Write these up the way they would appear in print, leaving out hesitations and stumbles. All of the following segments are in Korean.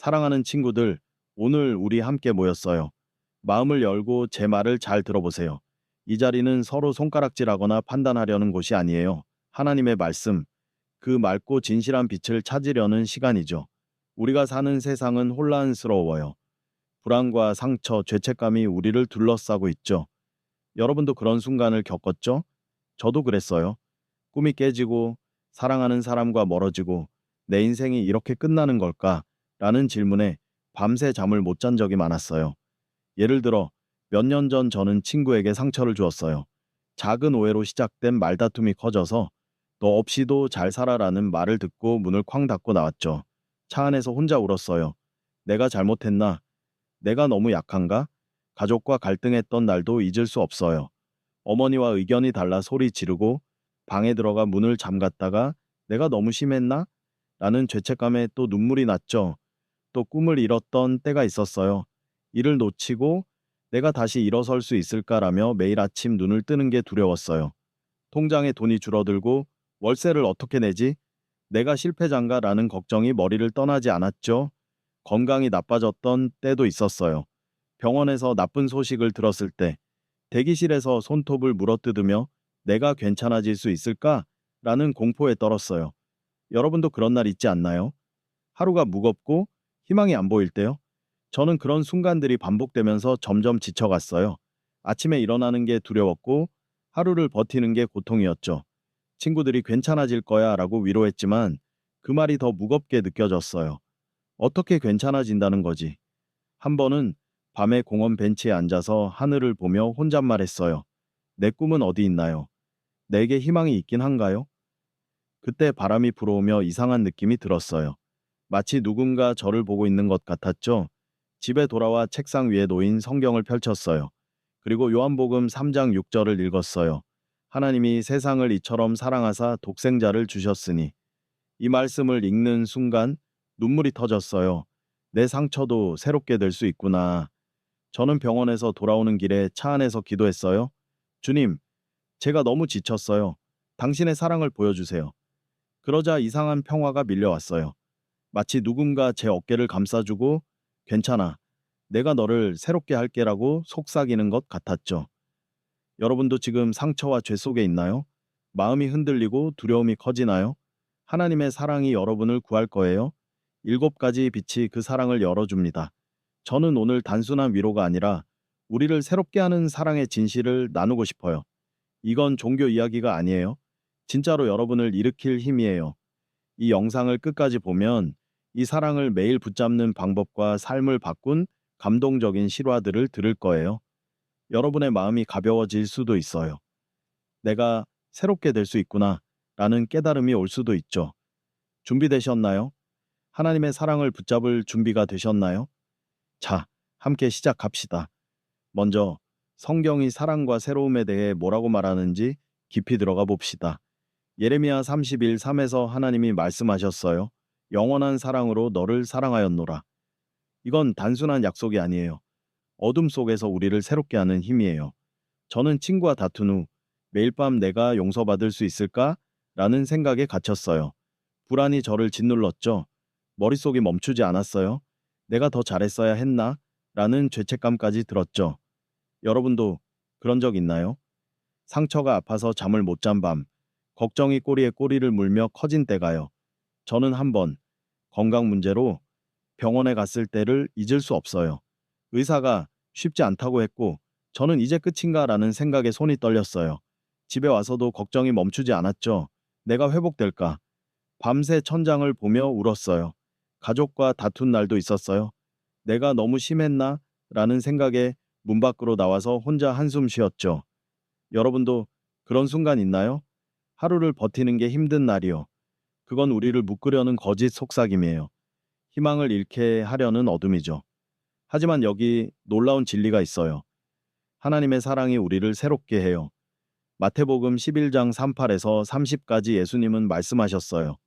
사랑하는 친구들, 오늘 우리 함께 모였어요. 마음을 열고 제 말을 잘 들어보세요. 이 자리는 서로 손가락질하거나 판단하려는 곳이 아니에요. 하나님의 말씀, 그 맑고 진실한 빛을 찾으려는 시간이죠. 우리가 사는 세상은 혼란스러워요. 불안과 상처, 죄책감이 우리를 둘러싸고 있죠. 여러분도 그런 순간을 겪었죠? 저도 그랬어요. 꿈이 깨지고 사랑하는 사람과 멀어지고 내 인생이 이렇게 끝나는 걸까? 라는 질문에 밤새 잠을 못 잔 적이 많았어요. 예를 들어 몇 년 전 저는 친구에게 상처를 주었어요. 작은 오해로 시작된 말다툼이 커져서 너 없이도 잘 살아라는 말을 듣고 문을 쾅 닫고 나왔죠. 차 안에서 혼자 울었어요. 내가 잘못했나? 내가 너무 약한가? 가족과 갈등했던 날도 잊을 수 없어요. 어머니와 의견이 달라 소리 지르고 방에 들어가 문을 잠갔다가 내가 너무 심했나? 라는 죄책감에 또 눈물이 났죠. 또 꿈을 잃었던 때가 있었어요. 일을 놓치고 내가 다시 일어설 수 있을까라며 매일 아침 눈을 뜨는 게 두려웠어요. 통장에 돈이 줄어들고 월세를 어떻게 내지? 내가 실패자인가라는 걱정이 머리를 떠나지 않았죠. 건강이 나빠졌던 때도 있었어요. 병원에서 나쁜 소식을 들었을 때 대기실에서 손톱을 물어뜯으며 내가 괜찮아질 수 있을까? 라는 공포에 떨었어요. 여러분도 그런 날 있지 않나요? 하루가 무겁고 희망이 안 보일 때요? 저는 그런 순간들이 반복되면서 점점 지쳐갔어요. 아침에 일어나는 게 두려웠고 하루를 버티는 게 고통이었죠. 친구들이 괜찮아질 거야 라고 위로했지만 그 말이 더 무겁게 느껴졌어요. 어떻게 괜찮아진다는 거지? 한 번은 밤에 공원 벤치에 앉아서 하늘을 보며 혼잣말했어요. 내 꿈은 어디 있나요? 내게 희망이 있긴 한가요? 그때 바람이 불어오며 이상한 느낌이 들었어요. 마치 누군가 저를 보고 있는 것 같았죠. 집에 돌아와 책상 위에 놓인 성경을 펼쳤어요. 그리고 요한복음 3장 6절을 읽었어요. 하나님이 세상을 이처럼 사랑하사 독생자를 주셨으니. 이 말씀을 읽는 순간 눈물이 터졌어요. 내 상처도 새롭게 될 수 있구나. 저는 병원에서 돌아오는 길에 차 안에서 기도했어요. 주님, 제가 너무 지쳤어요. 당신의 사랑을 보여주세요. 그러자 이상한 평화가 밀려왔어요. 마치 누군가 제 어깨를 감싸주고 괜찮아. 내가 너를 새롭게 할게라고 속삭이는 것 같았죠. 여러분도 지금 상처와 죄 속에 있나요? 마음이 흔들리고 두려움이 커지나요? 하나님의 사랑이 여러분을 구할 거예요. 7가지 빛이 그 사랑을 열어줍니다. 저는 오늘 단순한 위로가 아니라 우리를 새롭게 하는 사랑의 진실을 나누고 싶어요. 이건 종교 이야기가 아니에요. 진짜로 여러분을 일으킬 힘이에요. 이 영상을 끝까지 보면 이 사랑을 매일 붙잡는 방법과 삶을 바꾼 감동적인 실화들을 들을 거예요. 여러분의 마음이 가벼워질 수도 있어요. 내가 새롭게 될 수 있구나 라는 깨달음이 올 수도 있죠. 준비되셨나요? 하나님의 사랑을 붙잡을 준비가 되셨나요? 자, 함께 시작합시다. 먼저 성경이 사랑과 새로움에 대해 뭐라고 말하는지 깊이 들어가 봅시다. 예레미야 31:3에서 하나님이 말씀하셨어요. 영원한 사랑으로 너를 사랑하였노라. 이건 단순한 약속이 아니에요. 어둠 속에서 우리를 새롭게 하는 힘이에요. 저는 친구와 다툰 후 매일 밤 내가 용서받을 수 있을까? 라는 생각에 갇혔어요. 불안이 저를 짓눌렀죠. 머릿속이 멈추지 않았어요. 내가 더 잘했어야 했나? 라는 죄책감까지 들었죠. 여러분도 그런 적 있나요? 상처가 아파서 잠을 못 잔 밤, 걱정이 꼬리에 꼬리를 물며 커진 때가요. 저는 한 번 건강 문제로 병원에 갔을 때를 잊을 수 없어요. 의사가 쉽지 않다고 했고 저는 이제 끝인가라는 생각에 손이 떨렸어요. 집에 와서도 걱정이 멈추지 않았죠. 내가 회복될까? 밤새 천장을 보며 울었어요. 가족과 다툰 날도 있었어요. 내가 너무 심했나? 라는 생각에 문 밖으로 나와서 혼자 한숨 쉬었죠. 여러분도 그런 순간 있나요? 하루를 버티는 게 힘든 날이요. 그건 우리를 묶으려는 거짓 속삭임이에요. 희망을 잃게 하려는 어둠이죠. 하지만 여기 놀라운 진리가 있어요. 하나님의 사랑이 우리를 새롭게 해요. 마태복음 11장 38에서 30까지 예수님은 말씀하셨어요.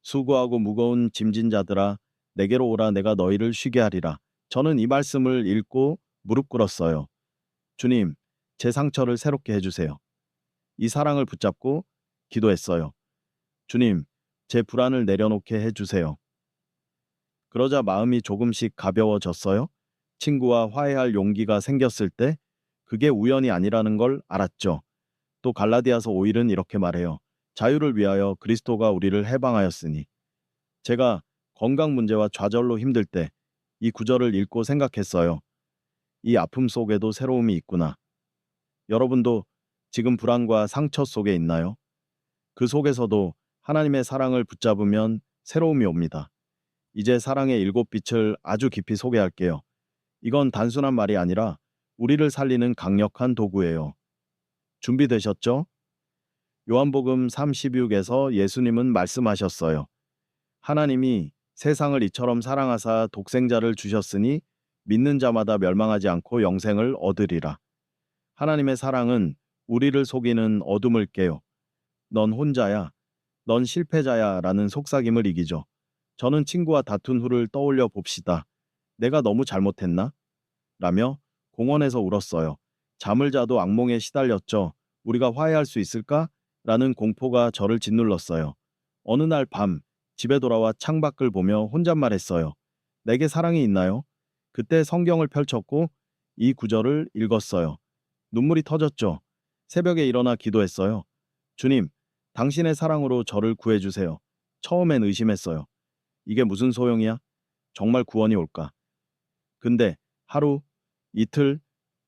수고하고 무거운 짐진 자들아 내게로 오라 내가 너희를 쉬게 하리라. 저는 이 말씀을 읽고 무릎 꿇었어요. 주님, 제 상처를 새롭게 해주세요. 이 사랑을 붙잡고 기도했어요. 주님, 제 불안을 내려놓게 해주세요. 그러자 마음이 조금씩 가벼워졌어요. 친구와 화해할 용기가 생겼을 때 그게 우연이 아니라는 걸 알았죠. 또 갈라디아서 5일은 이렇게 말해요. 자유를 위하여 그리스도가 우리를 해방하였으니. 제가 건강 문제와 좌절로 힘들 때 이 구절을 읽고 생각했어요. 이 아픔 속에도 새로움이 있구나. 여러분도 지금 불안과 상처 속에 있나요? 그 속에서도 하나님의 사랑을 붙잡으면 새로움이 옵니다. 이제 사랑의 일곱 빛을 아주 깊이 소개할게요. 이건 단순한 말이 아니라 우리를 살리는 강력한 도구예요. 준비되셨죠? 요한복음 36에서 예수님은 말씀하셨어요. 하나님이 세상을 이처럼 사랑하사 독생자를 주셨으니 믿는 자마다 멸망하지 않고 영생을 얻으리라. 하나님의 사랑은 우리를 속이는 어둠을 깨요. 넌 혼자야. 넌 실패자야 라는 속삭임을 이기죠. 저는 친구와 다툰 후를 떠올려 봅시다. 내가 너무 잘못했나? 라며 공원에서 울었어요. 잠을 자도 악몽에 시달렸죠. 우리가 화해할 수 있을까? 라는 공포가 저를 짓눌렀어요. 어느 날 밤 집에 돌아와 창밖을 보며 혼잣말했어요. 내게 사랑이 있나요? 그때 성경을 펼쳤고 이 구절을 읽었어요. 눈물이 터졌죠. 새벽에 일어나 기도했어요. 주님, 당신의 사랑으로 저를 구해주세요. 처음엔 의심했어요. 이게 무슨 소용이야? 정말 구원이 올까? 근데 하루, 이틀,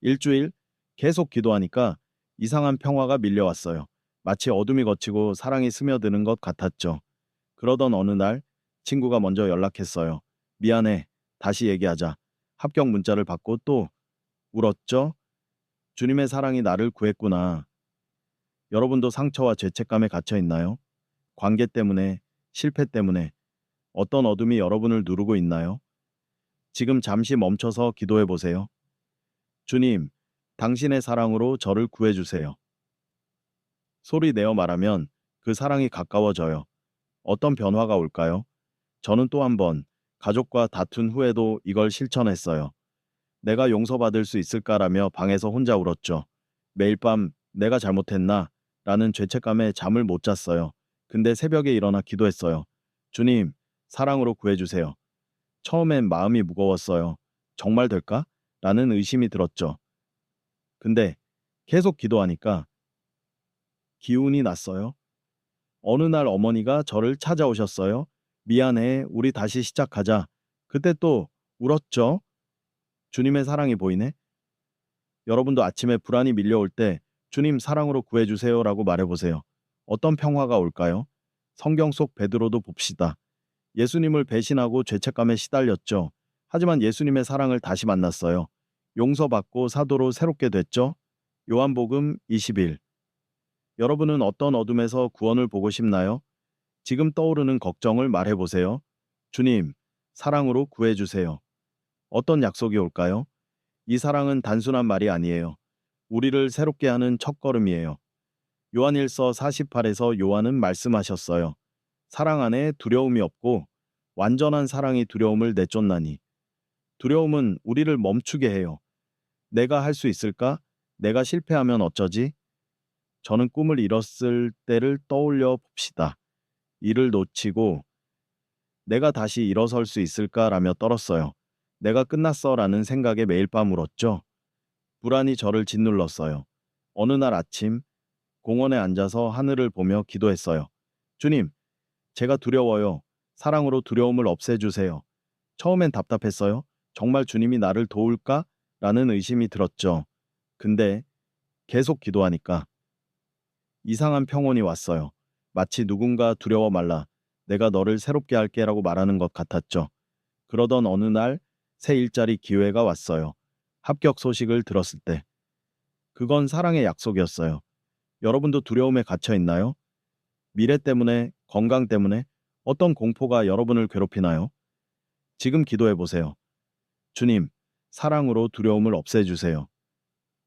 일주일 계속 기도하니까 이상한 평화가 밀려왔어요. 마치 어둠이 걷히고 사랑이 스며드는 것 같았죠. 그러던 어느 날 친구가 먼저 연락했어요. 미안해. 다시 얘기하자. 합격 문자를 받고 또 울었죠. 주님의 사랑이 나를 구했구나. 여러분도 상처와 죄책감에 갇혀 있나요? 관계 때문에, 실패 때문에 어떤 어둠이 여러분을 누르고 있나요? 지금 잠시 멈춰서 기도해 보세요. 주님, 당신의 사랑으로 저를 구해주세요. 소리 내어 말하면 그 사랑이 가까워져요. 어떤 변화가 올까요? 저는 또 한 번 가족과 다툰 후에도 이걸 실천했어요. 내가 용서받을 수 있을까라며 방에서 혼자 울었죠. 매일 밤 내가 잘못했나? 라는 죄책감에 잠을 못 잤어요. 근데 새벽에 일어나 기도했어요. 주님, 사랑으로 구해주세요. 처음엔 마음이 무거웠어요. 정말 될까? 라는 의심이 들었죠. 근데 계속 기도하니까 기운이 났어요. 어느 날 어머니가 저를 찾아오셨어요. 미안해, 우리 다시 시작하자. 그때 또 울었죠. 주님의 사랑이 보이네. 여러분도 아침에 불안이 밀려올 때 주님 사랑으로 구해주세요라고 말해보세요. 어떤 평화가 올까요? 성경 속 베드로도 봅시다. 예수님을 배신하고 죄책감에 시달렸죠. 하지만 예수님의 사랑을 다시 만났어요. 용서받고 사도로 새롭게 됐죠. 요한복음 20일. 여러분은 어떤 어둠에서 구원을 보고 싶나요? 지금 떠오르는 걱정을 말해보세요. 주님, 사랑으로 구해주세요. 어떤 약속이 올까요? 이 사랑은 단순한 말이 아니에요. 우리를 새롭게 하는 첫걸음이에요. 요한일서 48에서 요한은 말씀하셨어요. 사랑 안에 두려움이 없고 완전한 사랑이 두려움을 내쫓나니. 두려움은 우리를 멈추게 해요. 내가 할 수 있을까? 내가 실패하면 어쩌지? 저는 꿈을 잃었을 때를 떠올려 봅시다. 이를 놓치고 내가 다시 일어설 수 있을까라며 떨었어요. 내가 끝났어라는 생각에 매일 밤 울었죠. 불안이 저를 짓눌렀어요. 어느 날 아침 공원에 앉아서 하늘을 보며 기도했어요. 주님, 제가 두려워요. 사랑으로 두려움을 없애주세요. 처음엔 답답했어요. 정말 주님이 나를 도울까? 라는 의심이 들었죠. 근데 계속 기도하니까 이상한 평온이 왔어요. 마치 누군가 두려워 말라. 내가 너를 새롭게 할게라고 말하는 것 같았죠. 그러던 어느 날 새 일자리 기회가 왔어요. 합격 소식을 들었을 때. 그건 사랑의 약속이었어요. 여러분도 두려움에 갇혀 있나요? 미래 때문에, 건강 때문에 어떤 공포가 여러분을 괴롭히나요? 지금 기도해 보세요. 주님, 사랑으로 두려움을 없애주세요.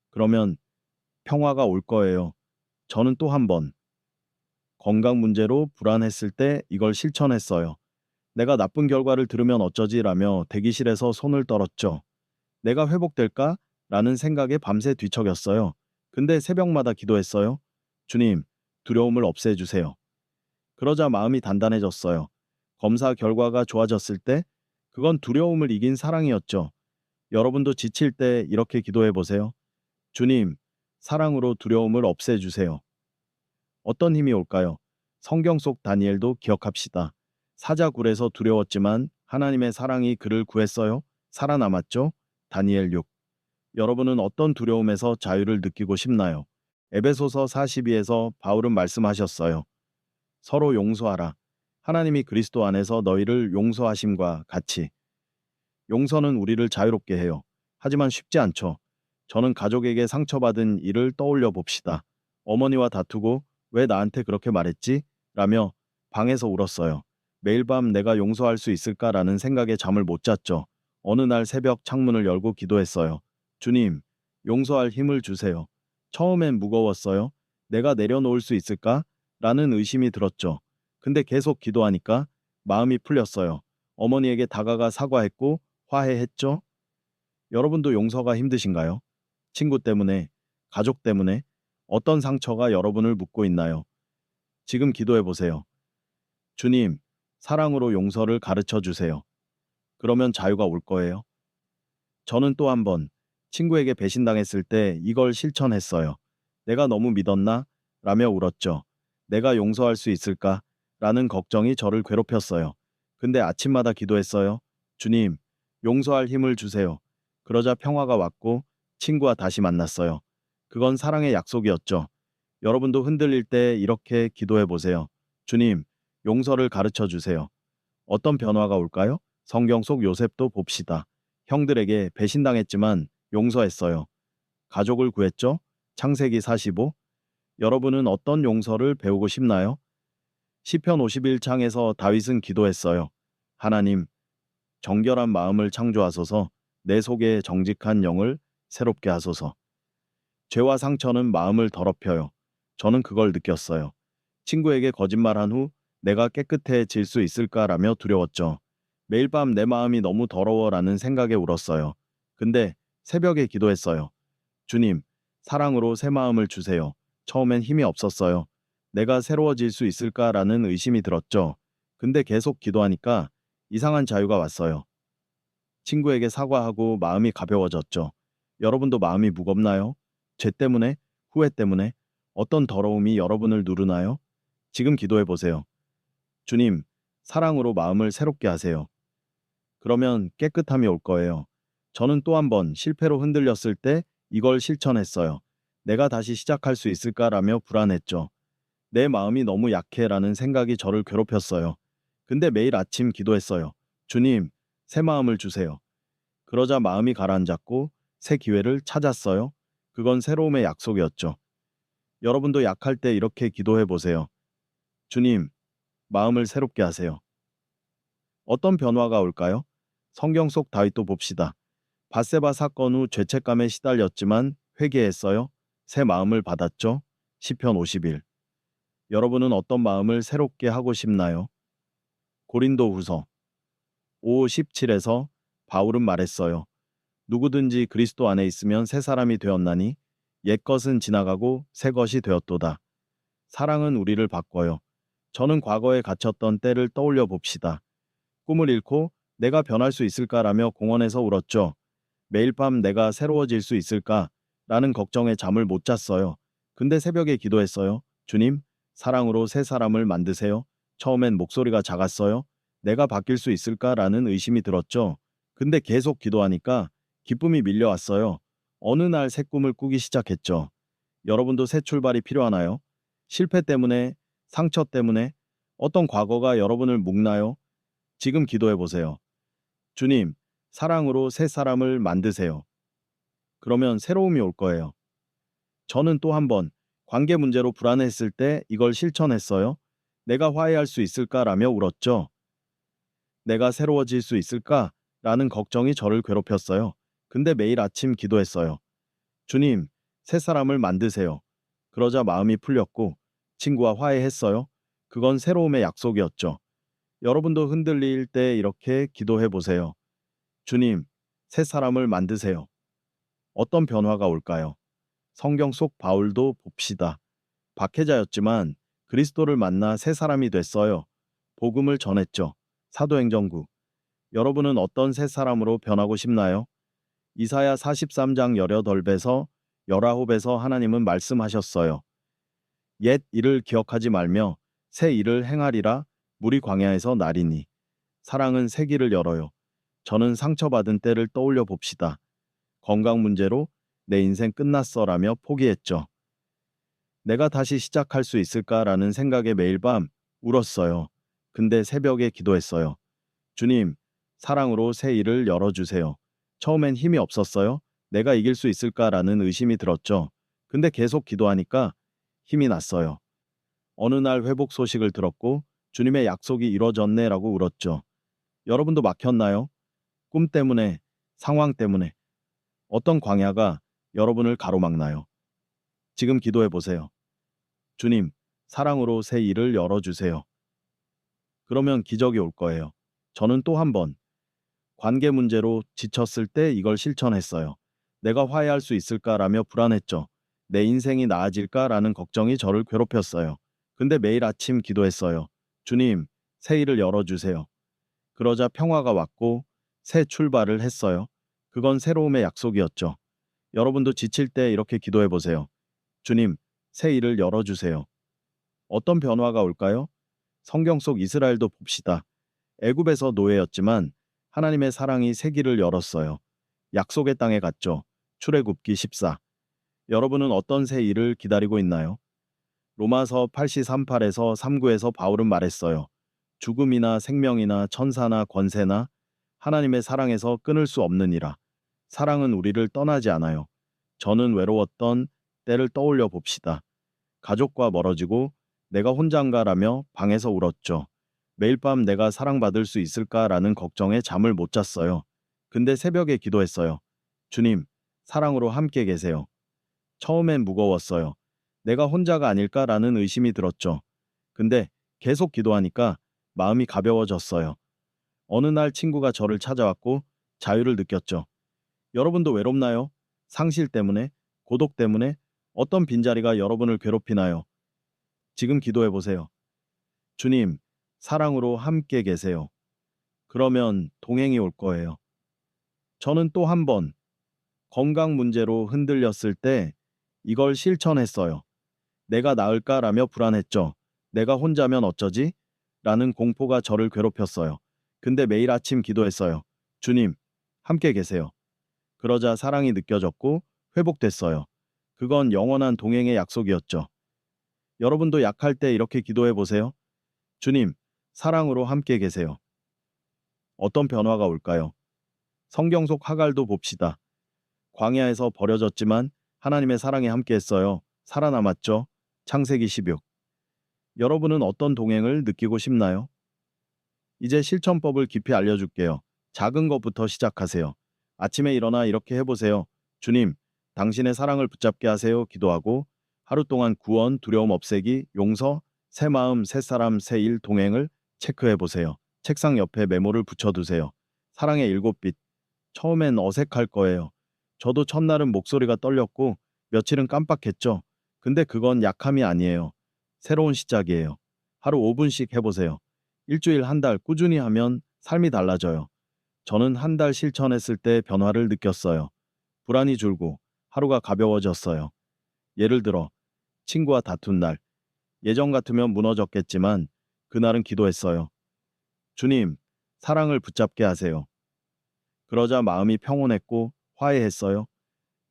그러면 평화가 올 거예요. 저는 또 한 번 건강 문제로 불안했을 때 이걸 실천했어요. 내가 나쁜 결과를 들으면 어쩌지라며 대기실에서 손을 떨었죠. 내가 회복될까? 라는 생각에 밤새 뒤척였어요. 근데 새벽마다 기도했어요. 주님, 두려움을 없애주세요. 그러자 마음이 단단해졌어요. 검사 결과가 좋아졌을 때 그건 두려움을 이긴 사랑이었죠. 여러분도 지칠 때 이렇게 기도해 보세요. 주님, 사랑으로 두려움을 없애주세요. 어떤 힘이 올까요? 성경 속 다니엘도 기억합시다. 사자굴에서 두려웠지만 하나님의 사랑이 그를 구했어요. 살아남았죠? 다니엘 6. 여러분은 어떤 두려움에서 자유를 느끼고 싶나요? 에베소서 42에서 바울은 말씀하셨어요. 서로 용서하라. 하나님이 그리스도 안에서 너희를 용서하심과 같이. 용서는 우리를 자유롭게 해요. 하지만 쉽지 않죠. 저는 가족에게 상처받은 일을 떠올려 봅시다. 어머니와 다투고 왜 나한테 그렇게 말했지? 라며 방에서 울었어요. 매일 밤 내가 용서할 수 있을까라는 생각에 잠을 못 잤죠. 어느 날 새벽 창문을 열고 기도했어요. 주님, 용서할 힘을 주세요. 처음엔 무거웠어요. 내가 내려놓을 수 있을까? 라는 의심이 들었죠. 근데 계속 기도하니까 마음이 풀렸어요. 어머니에게 다가가 사과했고 화해했죠? 여러분도 용서가 힘드신가요? 친구 때문에, 가족 때문에 어떤 상처가 여러분을 묶고 있나요? 지금 기도해 보세요. 주님, 사랑으로 용서를 가르쳐 주세요. 그러면 자유가 올 거예요. 저는 또 한 번 친구에게 배신당했을 때 이걸 실천했어요. 내가 너무 믿었나? 라며 울었죠. 내가 용서할 수 있을까? 라는 걱정이 저를 괴롭혔어요. 근데 아침마다 기도했어요. 주님, 용서할 힘을 주세요. 그러자 평화가 왔고 친구와 다시 만났어요. 그건 사랑의 약속이었죠. 여러분도 흔들릴 때 이렇게 기도해 보세요. 주님, 용서를 가르쳐 주세요. 어떤 변화가 올까요? 성경 속 요셉도 봅시다. 형들에게 배신당했지만 용서했어요. 가족을 구했죠? 창세기 45. 여러분은 어떤 용서를 배우고 싶나요? 시편 51장에서 다윗은 기도했어요. 하나님, 정결한 마음을 창조하소서, 내 속에 정직한 영을 새롭게 하소서. 죄와 상처는 마음을 더럽혀요. 저는 그걸 느꼈어요. 친구에게 거짓말한 후 내가 깨끗해질 수 있을까라며 두려웠죠. 매일 밤 내 마음이 너무 더러워라는 생각에 울었어요. 근데 새벽에 기도했어요. 주님, 사랑으로 새 마음을 주세요. 처음엔 힘이 없었어요. 내가 새로워질 수 있을까라는 의심이 들었죠. 근데 계속 기도하니까 이상한 자유가 왔어요. 친구에게 사과하고 마음이 가벼워졌죠. 여러분도 마음이 무겁나요? 죄 때문에? 후회 때문에? 어떤 더러움이 여러분을 누르나요? 지금 기도해 보세요. 주님, 사랑으로 마음을 새롭게 하세요. 그러면 깨끗함이 올 거예요. 저는 또 한 번 실패로 흔들렸을 때 이걸 실천했어요. 내가 다시 시작할 수 있을까라며 불안했죠. 내 마음이 너무 약해라는 생각이 저를 괴롭혔어요. 근데 매일 아침 기도했어요. 주님, 새 마음을 주세요. 그러자 마음이 가라앉았고 새 기회를 찾았어요. 그건 새로움의 약속이었죠. 여러분도 약할 때 이렇게 기도해 보세요. 주님, 마음을 새롭게 하세요. 어떤 변화가 올까요? 성경 속 다윗도 봅시다. 밧세바 사건 후 죄책감에 시달렸지만 회개했어요. 새 마음을 받았죠. 시편 50일. 여러분은 어떤 마음을 새롭게 하고 싶나요? 고린도후서 5:17에서 바울은 말했어요. 누구든지 그리스도 안에 있으면 새 사람이 되었나니 옛것은 지나가고 새 것이 되었도다. 사랑은 우리를 바꿔요. 저는 과거에 갇혔던 때를 떠올려 봅시다. 꿈을 잃고 내가 변할 수 있을까라며 공원에서 울었죠. 매일 밤 내가 새로워질 수 있을까? 라는 걱정에 잠을 못 잤어요. 근데 새벽에 기도했어요. 주님, 사랑으로 새 사람을 만드세요. 처음엔 목소리가 작았어요. 내가 바뀔 수 있을까? 라는 의심이 들었죠. 근데 계속 기도하니까 기쁨이 밀려왔어요. 어느 날 새 꿈을 꾸기 시작했죠. 여러분도 새 출발이 필요하나요? 실패 때문에, 상처 때문에, 어떤 과거가 여러분을 묶나요? 지금 기도해 보세요. 주님, 사랑으로 새 사람을 만드세요. 그러면 새로움이 올 거예요. 저는 또 한 번 관계 문제로 불안했을 때 이걸 실천했어요. 내가 화해할 수 있을까라며 울었죠. 내가 새로워질 수 있을까? 라는 걱정이 저를 괴롭혔어요. 근데 매일 아침 기도했어요. 주님, 새 사람을 만드세요. 그러자 마음이 풀렸고 친구와 화해했어요. 그건 새로움의 약속이었죠. 여러분도 흔들릴 때 이렇게 기도해 보세요. 주님, 새 사람을 만드세요. 어떤 변화가 올까요? 성경 속 바울도 봅시다. 박해자였지만 그리스도를 만나 새 사람이 됐어요. 복음을 전했죠. 사도행전 9. 여러분은 어떤 새 사람으로 변하고 싶나요? 이사야 43장 18배서 19에서 하나님은 말씀하셨어요. 옛 일을 기억하지 말며 새 일을 행하리라. 물이 광야에서 나리니. 사랑은 새 길을 열어요. 저는 상처받은 때를 떠올려 봅시다. 건강 문제로 내 인생 끝났어라며 포기했죠. 내가 다시 시작할 수 있을까라는 생각에 매일 밤 울었어요. 근데 새벽에 기도했어요. 주님, 사랑으로 새 일을 열어주세요. 처음엔 힘이 없었어요. 내가 이길 수 있을까라는 의심이 들었죠. 근데 계속 기도하니까 힘이 났어요. 어느 날 회복 소식을 들었고 주님의 약속이 이루어졌네라고 울었죠. 여러분도 막혔나요? 꿈 때문에, 상황 때문에, 어떤 광야가 여러분을 가로막나요? 지금 기도해 보세요. 주님, 사랑으로 새 일을 열어주세요. 그러면 기적이 올 거예요. 저는 또 한 번 관계 문제로 지쳤을 때 이걸 실천했어요. 내가 화해할 수 있을까라며 불안했죠. 내 인생이 나아질까라는 걱정이 저를 괴롭혔어요. 근데 매일 아침 기도했어요. 주님, 새 일을 열어주세요. 그러자 평화가 왔고 새 출발을 했어요. 그건 새로움의 약속이었죠. 여러분도 지칠 때 이렇게 기도해 보세요. 주님, 새 일을 열어주세요. 어떤 변화가 올까요? 성경 속 이스라엘도 봅시다. 애굽에서 노예였지만 하나님의 사랑이 새 길을 열었어요. 약속의 땅에 갔죠. 출애굽기 14. 여러분은 어떤 새 일을 기다리고 있나요? 로마서 8:38에서 39에서 바울은 말했어요. 죽음이나 생명이나 천사나 권세나 하나님의 사랑에서 끊을 수 없느니라. 사랑은 우리를 떠나지 않아요. 저는 외로웠던 때를 떠올려 봅시다. 가족과 멀어지고 내가 혼자인가라며 방에서 울었죠. 매일 밤 내가 사랑받을 수 있을까라는 걱정에 잠을 못 잤어요. 근데 새벽에 기도했어요. 주님, 사랑으로 함께 계세요. 처음엔 무거웠어요. 내가 혼자가 아닐까라는 의심이 들었죠. 근데 계속 기도하니까 마음이 가벼워졌어요. 어느 날 친구가 저를 찾아왔고 자유를 느꼈죠. 여러분도 외롭나요? 상실 때문에? 고독 때문에? 어떤 빈자리가 여러분을 괴롭히나요? 지금 기도해 보세요. 주님, 사랑으로 함께 계세요. 그러면 동행이 올 거예요. 저는 또 한 번 건강 문제로 흔들렸을 때 이걸 실천했어요. 내가 나을까라며 불안했죠. 내가 혼자면 어쩌지? 라는 공포가 저를 괴롭혔어요. 근데 매일 아침 기도했어요. 주님, 함께 계세요. 그러자 사랑이 느껴졌고 회복됐어요. 그건 영원한 동행의 약속이었죠. 여러분도 약할 때 이렇게 기도해 보세요. 주님, 사랑으로 함께 계세요. 어떤 변화가 올까요? 성경 속 하갈도 봅시다. 광야에서 버려졌지만 하나님의 사랑에 함께했어요. 살아남았죠. 창세기 16. 여러분은 어떤 동행을 느끼고 싶나요? 이제 실천법을 깊이 알려줄게요. 작은 것부터 시작하세요. 아침에 일어나 이렇게 해보세요. 주님, 당신의 사랑을 붙잡게 하세요. 기도하고 하루 동안 구원, 두려움 없애기, 용서, 새 마음, 새 사람, 새 일 동행을 체크해보세요. 책상 옆에 메모를 붙여두세요. 사랑의 7빛. 처음엔 어색할 거예요. 저도 첫날은 목소리가 떨렸고 며칠은 깜빡했죠. 근데 그건 약함이 아니에요. 새로운 시작이에요. 하루 5분씩 해보세요. 일주일 한 달 꾸준히 하면 삶이 달라져요. 저는 한 달 실천했을 때 변화를 느꼈어요. 불안이 줄고 하루가 가벼워졌어요. 예를 들어 친구와 다툰 날, 예전 같으면 무너졌겠지만 그날은 기도했어요. 주님, 사랑을 붙잡게 하세요. 그러자 마음이 평온했고 화해했어요.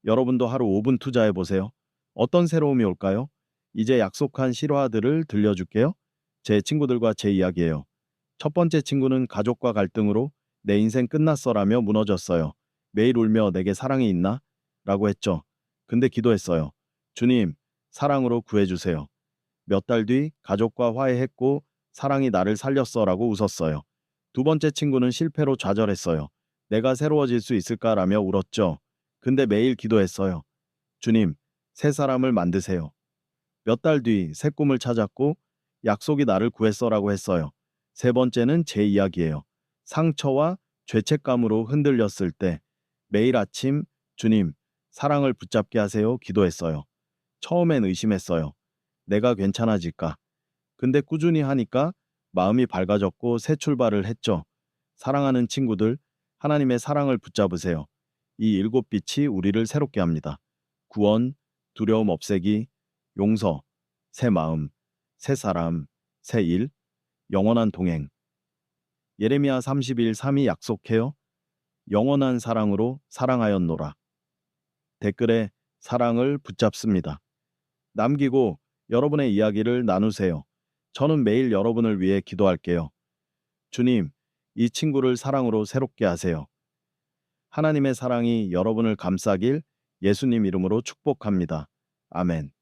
여러분도 하루 5분 투자해 보세요. 어떤 새로움이 올까요? 이제 약속한 실화들을 들려줄게요. 제 친구들과 제 이야기예요. 첫 번째 친구는 가족과 갈등으로 내 인생 끝났어라며 무너졌어요. 매일 울며 내게 사랑이 있나? 라고 했죠. 근데 기도했어요. 주님, 사랑으로 구해주세요. 몇 달 뒤 가족과 화해했고 사랑이 나를 살렸어라고 웃었어요. 두 번째 친구는 실패로 좌절했어요. 내가 새로워질 수 있을까라며 울었죠. 근데 매일 기도했어요. 주님, 새 사람을 만드세요. 몇 달 뒤 새 꿈을 찾았고 약속이 나를 구했어라고 했어요. 세 번째는 제 이야기예요. 상처와 죄책감으로 흔들렸을 때 매일 아침 주님, 사랑을 붙잡게 하세요 기도했어요. 처음엔 의심했어요. 내가 괜찮아질까? 근데 꾸준히 하니까 마음이 밝아졌고 새 출발을 했죠. 사랑하는 친구들, 하나님의 사랑을 붙잡으세요. 이 일곱 빛이 우리를 새롭게 합니다. 구원, 두려움 없애기, 용서, 새 마음, 새 사람, 새 일, 영원한 동행. 예레미야 30일 3이 약속해요. 영원한 사랑으로 사랑하였노라. 댓글에 사랑을 붙잡습니다. 남기고 여러분의 이야기를 나누세요. 저는 매일 여러분을 위해 기도할게요. 주님, 이 친구를 사랑으로 새롭게 하세요. 하나님의 사랑이 여러분을 감싸길 예수님 이름으로 축복합니다. 아멘.